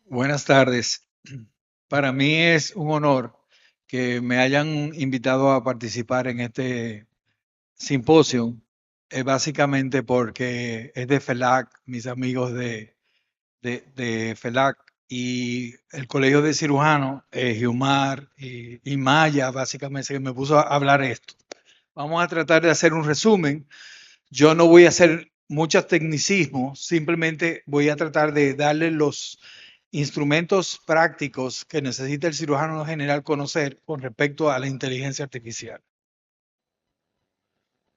Buenas tardes. Para mí es un honor que me hayan invitado a participar en este simposio, básicamente porque es de FELAC, mis amigos de FELAC y el Colegio de Cirujanos, Giumar y Maya, básicamente, que me puso a hablar esto. Vamos a tratar de hacer un resumen. Yo no voy a hacer muchos tecnicismos, simplemente voy a tratar de darle los instrumentos prácticos que necesita el cirujano general conocer con respecto a la inteligencia artificial.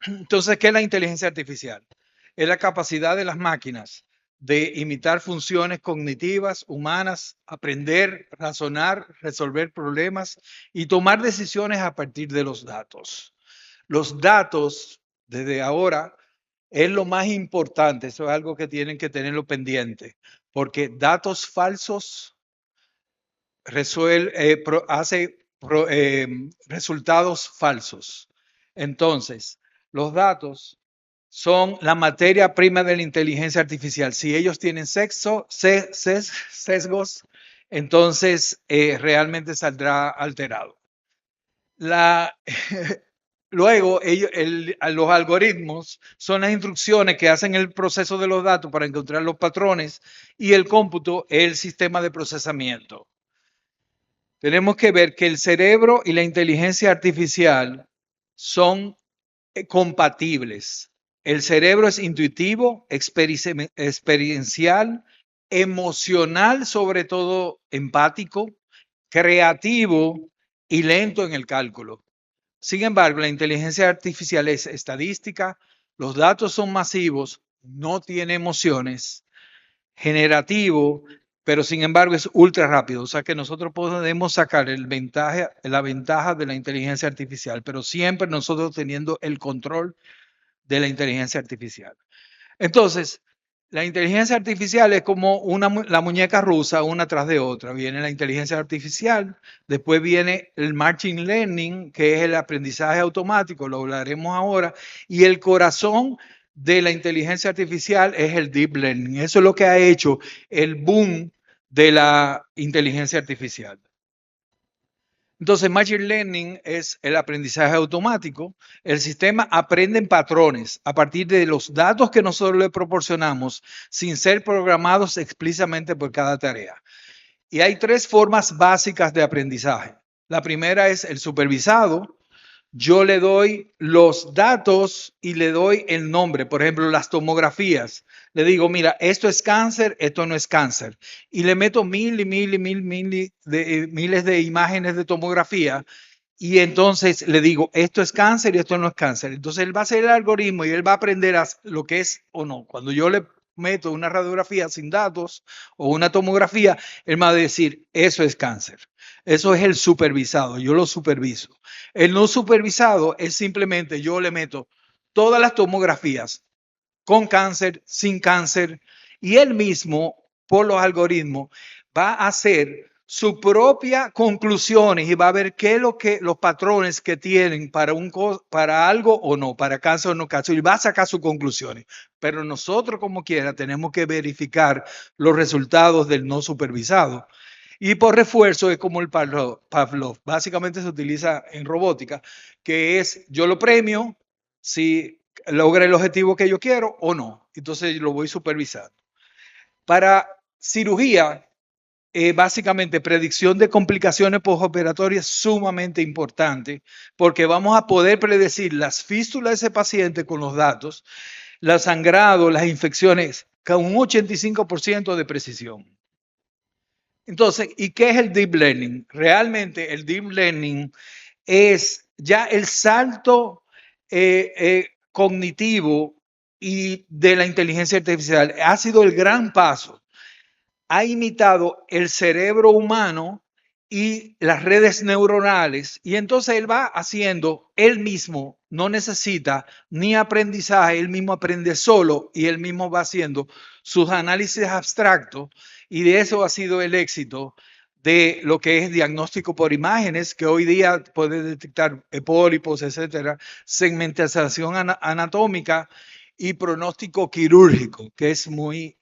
Entonces, ¿qué es la inteligencia artificial? Es la capacidad de las máquinas de imitar funciones cognitivas humanas, aprender, razonar, resolver problemas y tomar decisiones a partir de los datos. Los datos, desde ahora, es lo más importante. Eso es algo que tienen que tenerlo pendiente, porque datos falsos hace resultados falsos. Entonces, los datos son la materia prima de la inteligencia artificial. Si ellos tienen sesgos, entonces realmente saldrá alterado. La, Luego, los algoritmos son las instrucciones que hacen el proceso de los datos para encontrar los patrones y el cómputo es el sistema de procesamiento. Tenemos que ver que el cerebro y la inteligencia artificial son compatibles. El cerebro es intuitivo, experiencial, emocional, sobre todo empático, creativo y lento en el cálculo. Sin embargo, la inteligencia artificial es estadística, los datos son masivos, no tiene emociones, generativo, pero sin embargo es ultra rápido. O sea que nosotros podemos sacar la ventaja de la inteligencia artificial, pero siempre nosotros teniendo el control de la inteligencia artificial. Entonces, la inteligencia artificial es como la muñeca rusa, una tras de otra. Viene la inteligencia artificial, después viene el machine learning, que es el aprendizaje automático, lo hablaremos ahora, y el corazón de la inteligencia artificial es el deep learning. Eso es lo que ha hecho el boom de la inteligencia artificial. Entonces, Machine Learning es el aprendizaje automático. El sistema aprende en patrones a partir de los datos que nosotros le proporcionamos sin ser programados explícitamente por cada tarea. Y hay tres formas básicas de aprendizaje. La primera es el supervisado. Yo le doy los datos y le doy el nombre. Por ejemplo, las tomografías. Le digo, mira, esto es cáncer, esto no es cáncer. Y le meto miles de imágenes de tomografía. Y entonces le digo, esto es cáncer y esto no es cáncer. Entonces él va a hacer el algoritmo y él va a aprender lo que es o no. Cuando yo le meto una radiografía sin datos o una tomografía, él me va a decir, eso es cáncer. Eso es el supervisado, yo lo superviso. El no supervisado es simplemente yo le meto todas las tomografías con cáncer, sin cáncer, y él mismo, por los algoritmos, va a hacer sus propias conclusiones y va a ver qué es lo que los patrones que tienen para algo o no, para cáncer o no cáncer, y va a sacar sus conclusiones. Pero nosotros, como quiera, tenemos que verificar los resultados del no supervisado. Y por refuerzo es como el Pavlov. Básicamente se utiliza en robótica, que es yo lo premio si logra el objetivo que yo quiero o no. Entonces lo voy supervisando. Para cirugía, básicamente predicción de complicaciones postoperatorias sumamente importante porque vamos a poder predecir las fístulas de ese paciente con los datos, los sangrados, las infecciones con un 85% de precisión. Entonces, ¿y qué es el deep learning? Realmente el deep learning es ya el salto cognitivo y de la inteligencia artificial. Ha sido el gran paso. Ha imitado el cerebro humano y las redes neuronales y entonces él va haciendo, él mismo no necesita ni aprendizaje, él mismo aprende solo y él mismo va haciendo sus análisis abstractos y de eso ha sido el éxito de lo que es diagnóstico por imágenes, que hoy día puede detectar pólipos, etcétera, segmentación anatómica y pronóstico quirúrgico, que es muy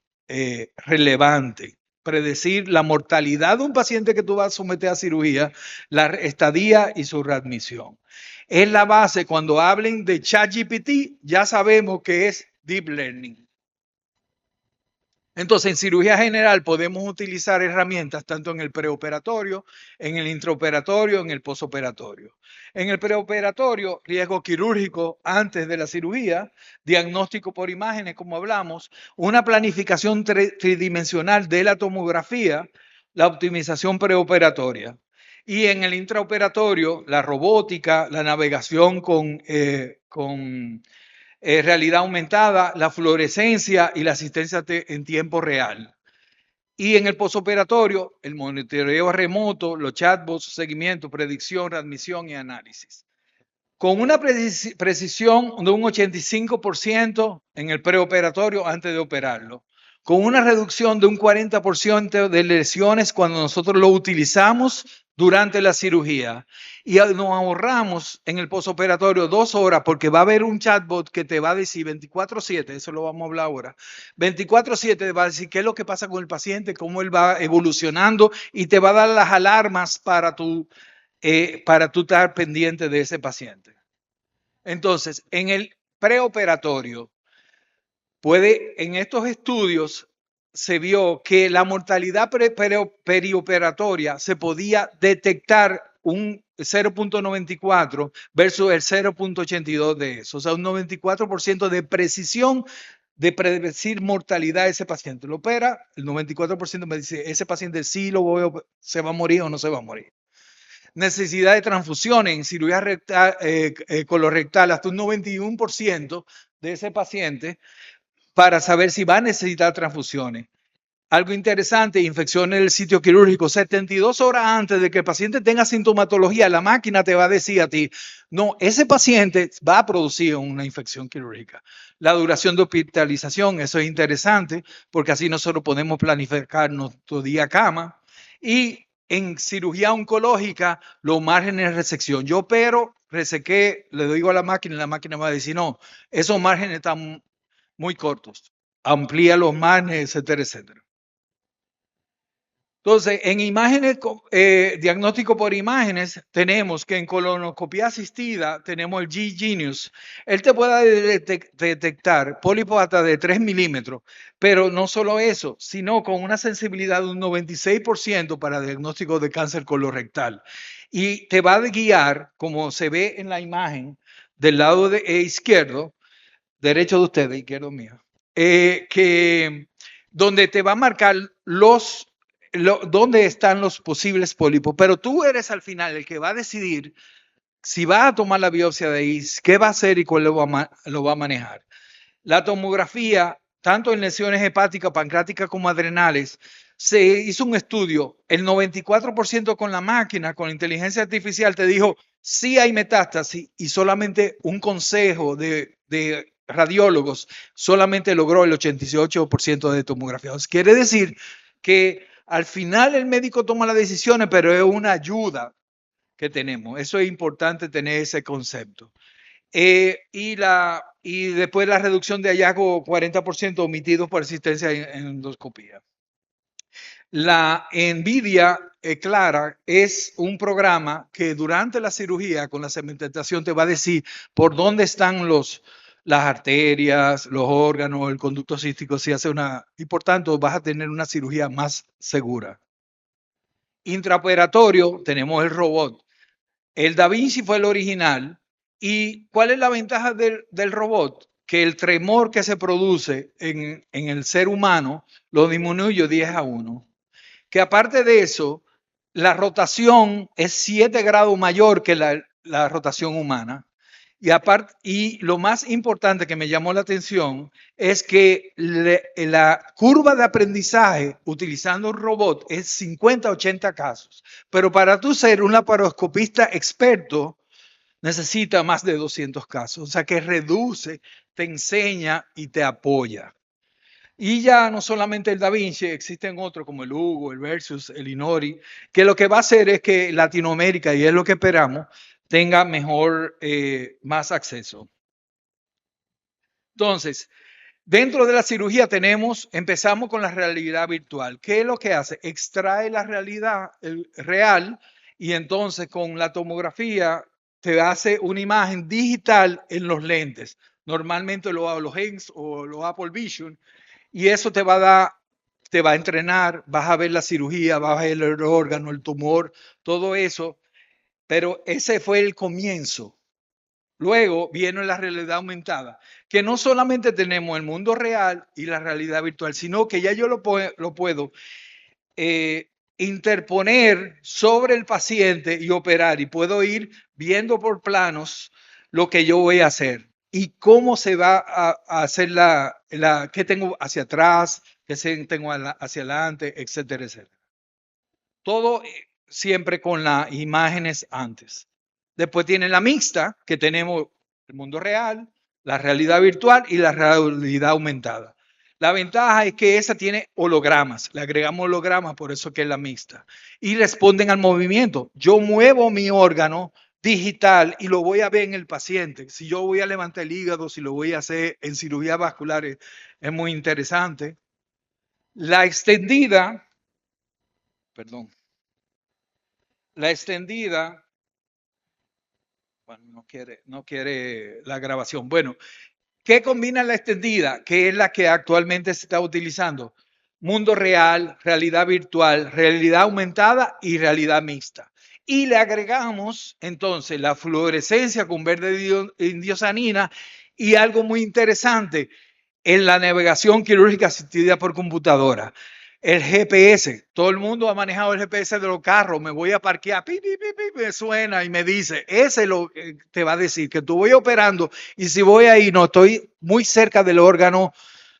relevante. predecir la mortalidad de un paciente que tú vas a someter a cirugía, la estadía y su readmisión. Es la base. Cuando hablen de ChatGPT, ya sabemos que es Deep Learning. Entonces, en cirugía general podemos utilizar herramientas tanto en el preoperatorio, en el intraoperatorio, en el posoperatorio. En el preoperatorio, riesgo quirúrgico antes de la cirugía, diagnóstico por imágenes, como hablamos, una planificación tridimensional de la tomografía, la optimización preoperatoria. Y en el intraoperatorio, la robótica, la navegación con realidad aumentada, la fluorescencia y la asistencia en tiempo real. Y en el posoperatorio, el monitoreo remoto, los chatbots, seguimiento, predicción, admisión y análisis. Con una precisión de un 85% en el preoperatorio antes de operarlo. Con una reducción de un 40% de lesiones cuando nosotros lo utilizamos durante la cirugía. Y nos ahorramos en el posoperatorio 2 horas porque va a haber un chatbot que te va a decir 24/7, eso lo vamos a hablar ahora, 24/7 te va a decir qué es lo que pasa con el paciente, cómo él va evolucionando y te va a dar las alarmas para tú estar pendiente de ese paciente. Entonces, en el preoperatorio, en estos estudios se vio que la mortalidad perioperatoria se podía detectar un 0.94 versus el 0.82 de eso. O sea, un 94% de precisión de predecir mortalidad de ese paciente. Lo opera, el 94% me dice, ese paciente sí se va a morir o no se va a morir. Necesidad de transfusiones en cirugía rectal, colorectal, hasta un 91% de ese paciente para saber si va a necesitar transfusiones. Algo interesante, infecciones del sitio quirúrgico, 72 horas antes de que el paciente tenga sintomatología, la máquina te va a decir a ti, no, ese paciente va a producir una infección quirúrgica. La duración de hospitalización, eso es interesante, porque así nosotros podemos planificar nuestro día cama. Y en cirugía oncológica, los márgenes de resección. Yo opero, resequé, le digo a la máquina me va a decir, no, esos márgenes están muy cortos. Amplía los márgenes, etcétera, etcétera. Entonces, en imágenes, diagnóstico por imágenes, tenemos que en colonoscopia asistida tenemos el G-Genius. Él te puede detectar pólipos hasta de 3 milímetros, pero no solo eso, sino con una sensibilidad de un 96% para diagnóstico de cáncer colorectal. Y te va a guiar, como se ve en la imagen, del lado izquierdo, derecho de ustedes, izquierdo mío, donde te va a marcar dónde están los posibles pólipos, pero tú eres al final el que va a decidir si va a tomar la biopsia de ahí, qué va a hacer y cuál lo va a manejar. La tomografía, tanto en lesiones hepáticas, pancreáticas como adrenales, se hizo un estudio, el 94% con la máquina, con inteligencia artificial, te dijo, sí hay metástasis y solamente un consejo de radiólogos solamente logró el 88% de tomografía. Quiere decir que al final el médico toma las decisiones, pero es una ayuda que tenemos. Eso es importante tener ese concepto. Y después la reducción de hallazgo 40% omitidos por asistencia en endoscopía. La NVIDIA Clara es un programa que durante la cirugía con la segmentación te va a decir por dónde están las arterias, los órganos, el conducto cístico, y por tanto vas a tener una cirugía más segura. Intraoperatorio, tenemos el robot. El Da Vinci fue el original. ¿Y cuál es la ventaja del robot? Que el tremor que se produce en el ser humano lo disminuye 10/1. Que aparte de eso, la rotación es 7 grados mayor que la rotación humana. Y lo más importante que me llamó la atención es que la curva de aprendizaje utilizando un robot es 50-80 casos. Pero para tú ser un laparoscopista experto, necesita más de 200 casos. O sea que reduce, te enseña y te apoya. Y ya no solamente el Da Vinci, existen otros como el Hugo, el Versus, el Inori, que lo que va a hacer es que Latinoamérica, y es lo que esperamos, tenga más acceso. Entonces, Dentro de la cirugía empezamos con la realidad virtual. ¿Qué es lo que hace? Extrae la realidad real y entonces con la tomografía te hace una imagen digital en los lentes. Normalmente los HENS o los Apple Vision, y eso te va a entrenar, vas a ver la cirugía, vas a ver el órgano, el tumor, todo eso. Pero ese fue el comienzo. Luego viene la realidad aumentada, que no solamente tenemos el mundo real y la realidad virtual, sino que ya yo lo puedo interponer sobre el paciente y operar, y puedo ir viendo por planos lo que yo voy a hacer y cómo se va a hacer qué tengo hacia atrás, qué tengo hacia adelante, etcétera, etcétera. Todo siempre con las imágenes antes. Después tiene la mixta, que tenemos el mundo real, la realidad virtual y la realidad aumentada. La ventaja es que esa tiene hologramas, le agregamos hologramas, por eso que es la mixta. Y responden al movimiento. Yo muevo mi órgano digital y lo voy a ver en el paciente. Si yo voy a levantar el hígado, si lo voy a hacer en cirugía vascular, es muy interesante. La extendida, perdón, la extendida, bueno, no quiere la grabación. Bueno, ¿qué combina la extendida? Que es la que actualmente se está utilizando. Mundo real, realidad virtual, realidad aumentada y realidad mixta. Y le agregamos entonces la fluorescencia con verde indiosanina y algo muy interesante en la navegación quirúrgica asistida por computadora. El GPS, todo el mundo ha manejado el GPS de los carros, me voy a parquear, pi, pi, pi, pi, me suena y me dice, ese lo te va a decir que tú voy operando y si voy ahí no estoy muy cerca del órgano,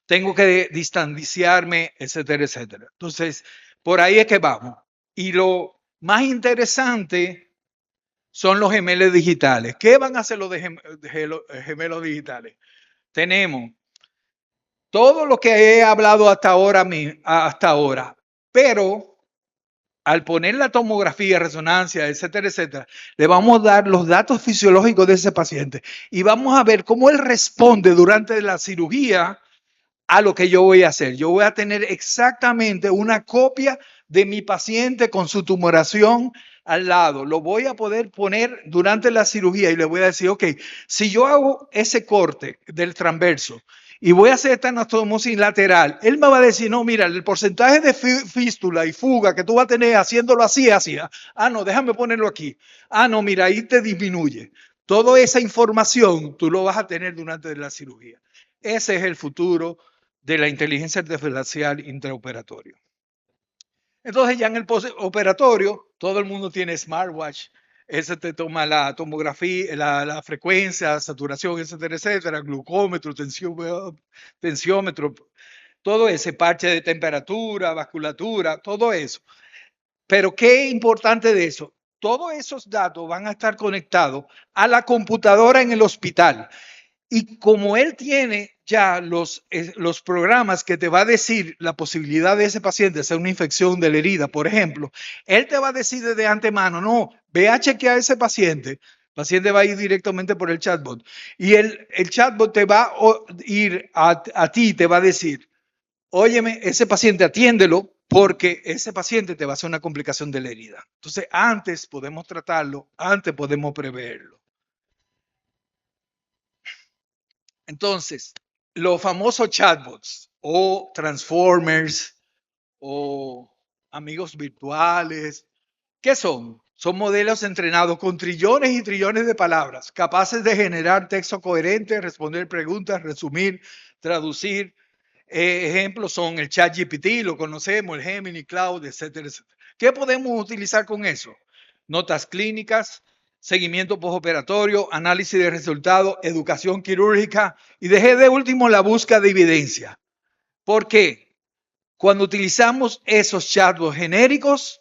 tengo que distanciarme, etcétera, etcétera. Entonces, por ahí es que vamos. Y lo más interesante son los gemelos digitales. ¿Qué van a hacer los gemelos digitales? Tenemos todo lo que he hablado hasta ahora, pero al poner la tomografía, resonancia, etcétera, etcétera, le vamos a dar los datos fisiológicos de ese paciente y vamos a ver cómo él responde durante la cirugía a lo que yo voy a hacer. Yo voy a tener exactamente una copia de mi paciente con su tumoración al lado. Lo voy a poder poner durante la cirugía y le voy a decir, ok, si yo hago ese corte del transverso y voy a hacer esta anastomosis lateral, él me va a decir, no, mira, el porcentaje de fístula y fuga que tú vas a tener haciéndolo así, así. Ah, no, déjame ponerlo aquí. Ah, no, mira, ahí te disminuye. Toda esa información tú lo vas a tener durante la cirugía. Ese es el futuro de la inteligencia artificial intraoperatorio. Entonces ya en el postoperatorio, todo el mundo tiene smartwatch. Ese te toma la tomografía, la frecuencia, saturación, etcétera, etcétera, glucómetro, tensiómetro, todo ese parche de temperatura, vasculatura, todo eso. Pero qué importante de eso, todos esos datos van a estar conectados a la computadora en el hospital. Y como él tiene ya los programas que te va a decir la posibilidad de ese paciente de hacer una infección de la herida, por ejemplo, él te va a decir de antemano, no, ve a chequear a ese paciente. El paciente va a ir directamente por el chatbot. Y el chatbot te va a ir a ti, te va a decir, óyeme, ese paciente atiéndelo porque ese paciente te va a hacer una complicación de la herida. Entonces, antes podemos tratarlo, antes podemos preverlo. Entonces, los famosos chatbots o transformers o amigos virtuales, ¿qué son? Son modelos entrenados con trillones y trillones de palabras, capaces de generar texto coherente, responder preguntas, resumir, traducir. Ejemplos son el ChatGPT, lo conocemos, el Gemini Cloud, etcétera, etcétera. ¿Qué podemos utilizar con eso? Notas clínicas, seguimiento postoperatorio, análisis de resultados, educación quirúrgica y dejé de último la búsqueda de evidencia. ¿Por qué? Cuando utilizamos esos chatbots genéricos,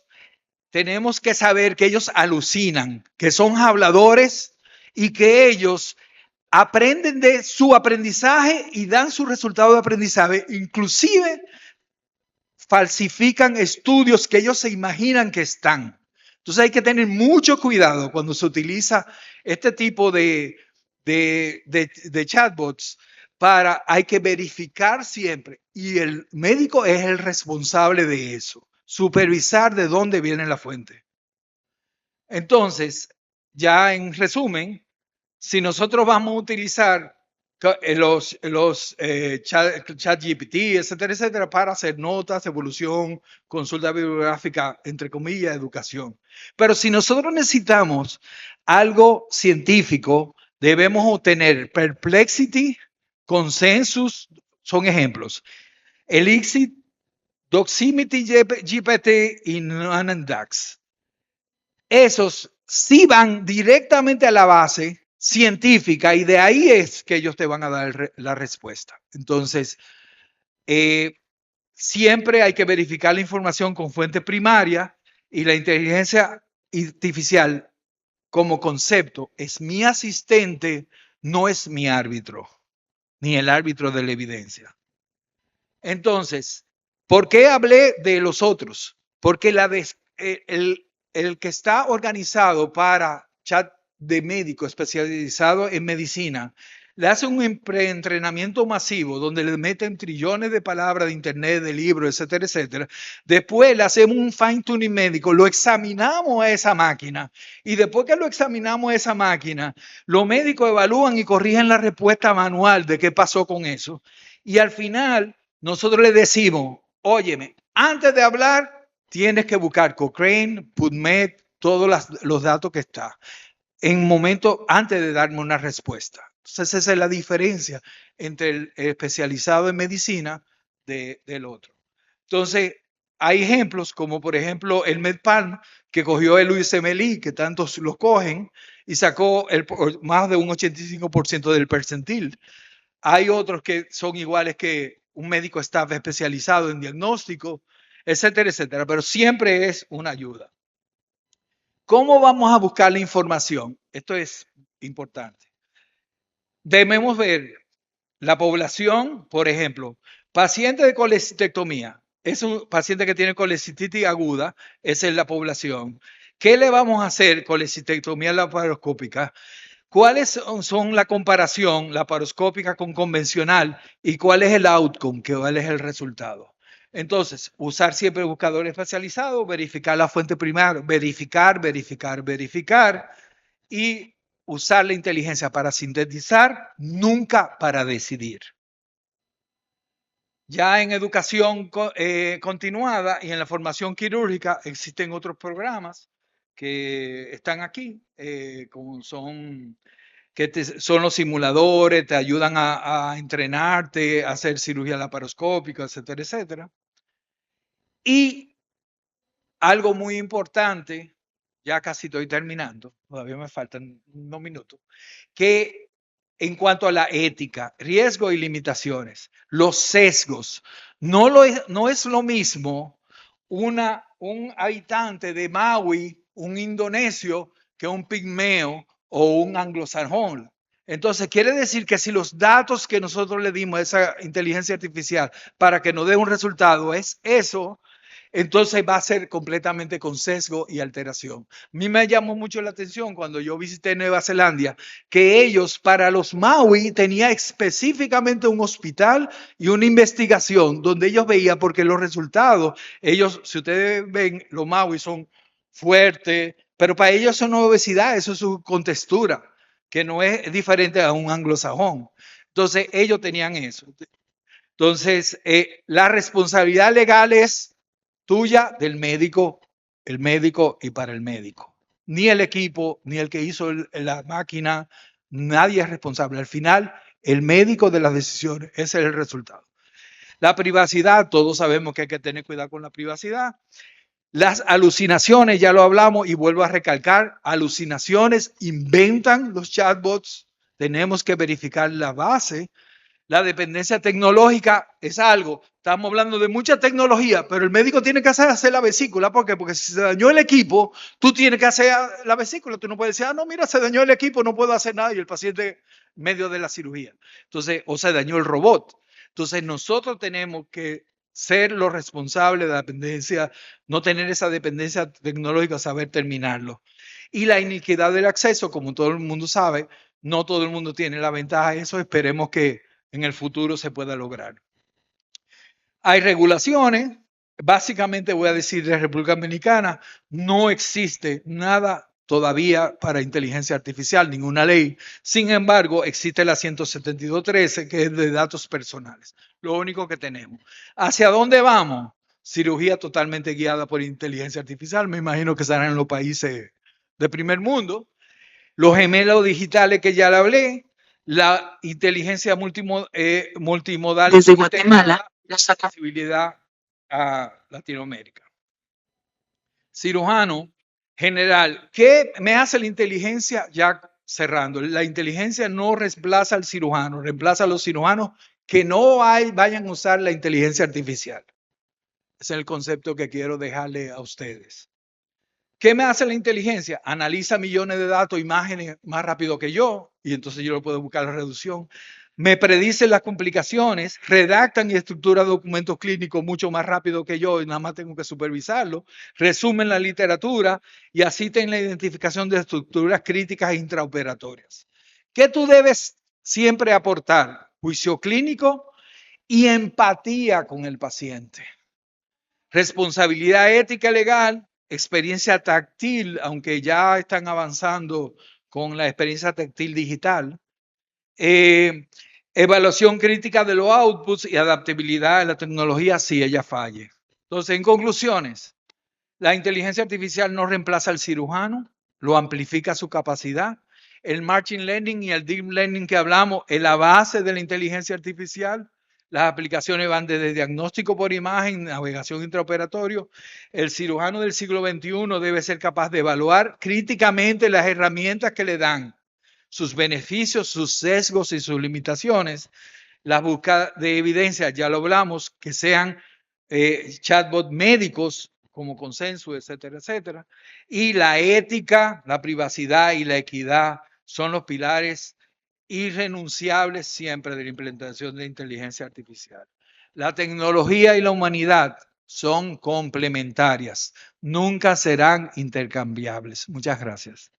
tenemos que saber que ellos alucinan, que son habladores y que ellos aprenden de su aprendizaje y dan su resultado de aprendizaje, inclusive falsifican estudios que ellos se imaginan que están. Entonces hay que tener mucho cuidado cuando se utiliza este tipo de chatbots hay que verificar siempre. Y el médico es el responsable de eso. Supervisar de dónde viene la fuente. Entonces, ya en resumen, si nosotros vamos a utilizar los chat GPT, etcétera, etcétera, para hacer notas, evolución, consulta bibliográfica, entre comillas, educación. Pero si nosotros necesitamos algo científico, debemos obtener Perplexity, Consensus, son ejemplos. Elixir, Doximity GPT y Nandax. Esos sí van directamente a la base científica y de ahí es que ellos te van a dar la respuesta. Entonces, siempre hay que verificar la información con fuente primaria y la inteligencia artificial como concepto es mi asistente, no es mi árbitro, ni el árbitro de la evidencia. Entonces, ¿por qué hablé de los otros? Porque el que está organizado para chat de médico especializado en medicina, le hace un entrenamiento masivo donde le meten trillones de palabras de internet, de libros, etcétera, etcétera. Después le hacemos un fine tuning médico, lo examinamos a esa máquina y después que lo examinamos a esa máquina, los médicos evalúan y corrigen la respuesta manual de qué pasó con eso. Y al final nosotros le decimos, óyeme, antes de hablar, tienes que buscar Cochrane, PubMed, todos los datos que está en momento antes de darme una respuesta. Entonces esa es la diferencia entre el especializado en medicina del otro. Entonces hay ejemplos como por ejemplo el MedPalm que cogió el USMLE, que tantos lo cogen, y sacó más de un 85% del percentil. Hay otros que son iguales que un médico staff especializado en diagnóstico, etcétera, etcétera, pero siempre es una ayuda. ¿Cómo vamos a buscar la información? Esto es importante. Debemos ver la población, por ejemplo, paciente de colecistectomía, es un paciente que tiene colecistitis aguda, esa es la población. ¿Qué le vamos a hacer con colecistectomía laparoscópica? ¿Cuáles son la comparación laparoscópica con convencional y cuál es el outcome, cuál es el resultado? Entonces, usar siempre buscadores especializados, verificar la fuente primaria, verificar y usar la inteligencia para sintetizar, nunca para decidir. Ya en educación continuada y en la formación quirúrgica existen otros programas que están aquí, como son los simuladores, te ayudan a entrenarte, a hacer cirugía laparoscópica, etcétera, etcétera. Y algo muy importante, ya casi estoy terminando, todavía me faltan unos minutos, que en cuanto a la ética, riesgos y limitaciones, los sesgos, no es lo mismo un habitante de Maui, un indonesio, que un pigmeo o un anglosajón. Entonces, quiere decir que si los datos que nosotros le dimos a esa inteligencia artificial para que nos dé un resultado es eso, entonces va a ser completamente con sesgo y alteración. A mí me llamó mucho la atención cuando yo visité Nueva Zelanda, que ellos para los Maui tenían específicamente un hospital y una investigación donde ellos veían, porque los resultados, ellos, si ustedes ven, los Maui son fuertes, pero para ellos eso no es obesidad, eso es su contextura, que no es diferente a un anglosajón. Entonces ellos tenían eso. Entonces, la responsabilidad legal es tuya, del médico, el médico y para el médico. Ni el equipo, ni el que hizo la máquina, nadie es responsable. Al final, el médico de las decisiones, ese es el resultado. La privacidad, todos sabemos que hay que tener cuidado con la privacidad. Las alucinaciones, ya lo hablamos y vuelvo a recalcar, alucinaciones inventan los chatbots. Tenemos que verificar la base. La dependencia tecnológica es algo, estamos hablando de mucha tecnología, pero el médico tiene que hacer la vesícula. ¿Por qué? Porque si se dañó el equipo, tú tienes que hacer la vesícula. Tú no puedes decir, no, mira, se dañó el equipo, no puedo hacer nada y el paciente en medio de la cirugía. Entonces, o se dañó el robot. Entonces, nosotros tenemos que ser los responsables de la dependencia, no tener esa dependencia tecnológica, saber terminarlo. Y la iniquidad del acceso, como todo el mundo sabe, no todo el mundo tiene la ventaja de eso. Esperemos que en el futuro se pueda lograr. Hay regulaciones, básicamente voy a decir de República Dominicana, no existe nada todavía para inteligencia artificial, ninguna ley. Sin embargo, existe la 172.13, que es de datos personales. Lo único que tenemos. ¿Hacia dónde vamos? Cirugía totalmente guiada por inteligencia artificial. Me imagino que serán en los países de primer mundo. Los gemelos digitales que ya le hablé. La inteligencia multimodal. Desde Guatemala, la accesibilidad a Latinoamérica. Cirujano general, ¿qué me hace la inteligencia? Ya cerrando, la inteligencia no reemplaza al cirujano, reemplaza a los cirujanos que no vayan a usar la inteligencia artificial. Ese es el concepto que quiero dejarle a ustedes. ¿Qué me hace la inteligencia? Analiza millones de datos, imágenes más rápido que yo, y entonces yo lo puedo buscar la reducción. Me predice las complicaciones, redactan y estructuran documentos clínicos mucho más rápido que yo y nada más tengo que supervisarlo, resumen la literatura y asisten la identificación de estructuras críticas e intraoperatorias. ¿Qué tú debes siempre aportar? Juicio clínico y empatía con el paciente. Responsabilidad ética legal, experiencia táctil, aunque ya están avanzando con la experiencia táctil digital. Evaluación crítica de los outputs y adaptabilidad a la tecnología si ella falle. Entonces, en conclusiones, la inteligencia artificial no reemplaza al cirujano, lo amplifica su capacidad. El machine learning y el deep learning que hablamos es la base de la inteligencia artificial. Las aplicaciones van desde diagnóstico por imagen, navegación intraoperatorio. El cirujano del siglo XXI debe ser capaz de evaluar críticamente las herramientas que le dan, sus beneficios, sus sesgos y sus limitaciones. La búsqueda de evidencia, ya lo hablamos, que sean chatbots médicos como consenso, etcétera, etcétera. Y la ética, la privacidad y la equidad son los pilares irrenunciables siempre de la implementación de inteligencia artificial. La tecnología y la humanidad son complementarias, nunca serán intercambiables. Muchas gracias.